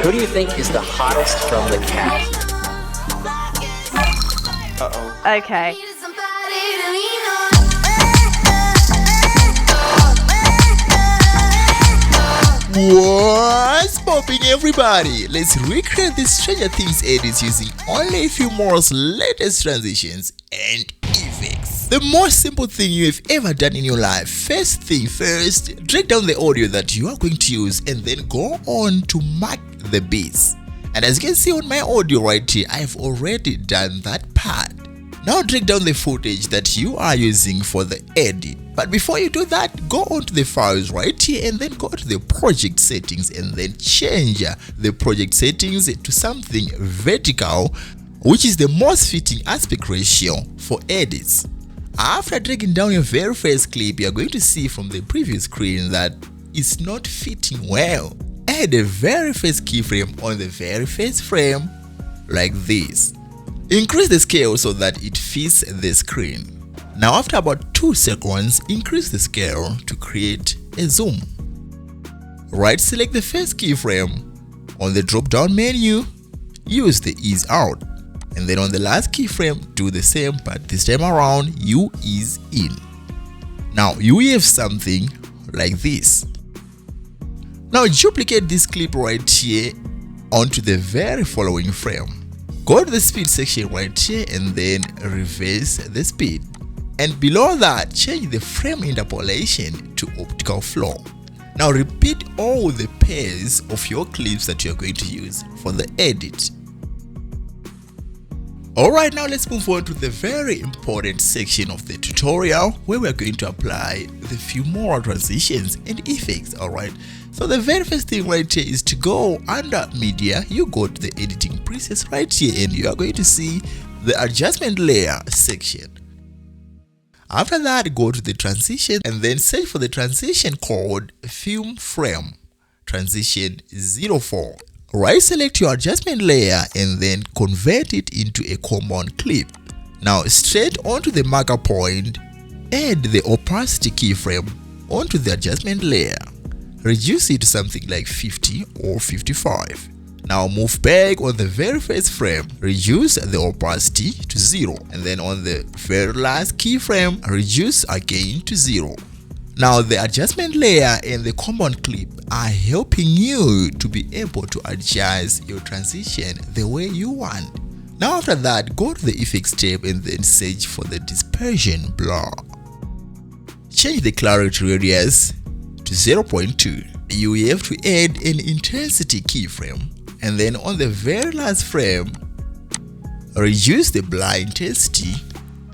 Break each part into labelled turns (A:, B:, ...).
A: Who do you think is the hottest from the cast?
B: Okay.
C: What's popping, everybody? Let's recreate the Stranger Things edits using only Filmora's latest transitions and effects. The most simple thing you have ever done in your life. First thing first, drag down the audio that you are going to use and then go on to mark the beats. And as you can see on my audio right here, I have already done that part. Now drag down the footage that you are using for the edit. But before you do that, go onto the files right here and then go to the project settings and then change the project settings to something vertical, which is the most fitting aspect ratio for edits. After dragging down your very first clip, you are going to see from the previous screen that it's not fitting well. Add the very first keyframe on the very first frame like this. Increase the scale so that it fits the screen. Now after about 2 seconds, increase the scale to create a zoom. Right select the first keyframe. On the drop down menu, use the ease out. And then on the last keyframe, do the same, but this time around, you ease in. Now you have something like this. Now duplicate this clip right here onto the very following frame. Go to the speed section right here and then reverse the speed. And below that, change the frame interpolation to optical flow. Now repeat all the pairs of your clips that you are going to use for the edit. Alright, now let's move on to the very important section of the tutorial where we are going to apply the Filmora transitions and effects. Alright, so the very first thing right here is to go under media. You go to the editing presets right here and you are going to see the adjustment layer section. After that, go to the transition and then search for the transition called Film Frame Transition 04. Right select your adjustment layer and then convert it into a common clip. Now straight onto the marker point, add the opacity keyframe onto the adjustment layer. Reduce it to something like 50 or 55. Now move back on the very first frame, reduce the opacity to 0, and then on the very last keyframe, reduce again to 0. Now the adjustment layer and the common clip are helping you to be able to adjust your transition the way you want. Now after that, go to the effects tab and then search for the dispersion blur. Change the clarity radius to 0.2. You have to add an intensity keyframe. And then on the very last frame, reduce the blur intensity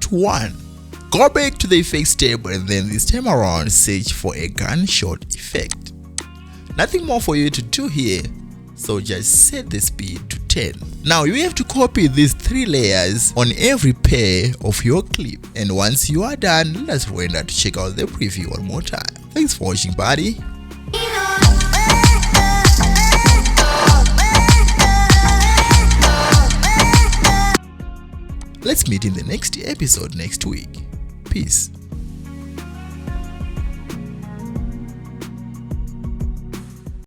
C: to 1. Go back to the effects tab and then this time around search for a gunshot effect. Nothing more for you to do here, so just set the speed to 10. Now you have to copy these 3 layers on every pair of your clip. And once you are done, let's render to check out the preview one more time. Thanks for watching, buddy. Let's meet in the next episode next week. Peace.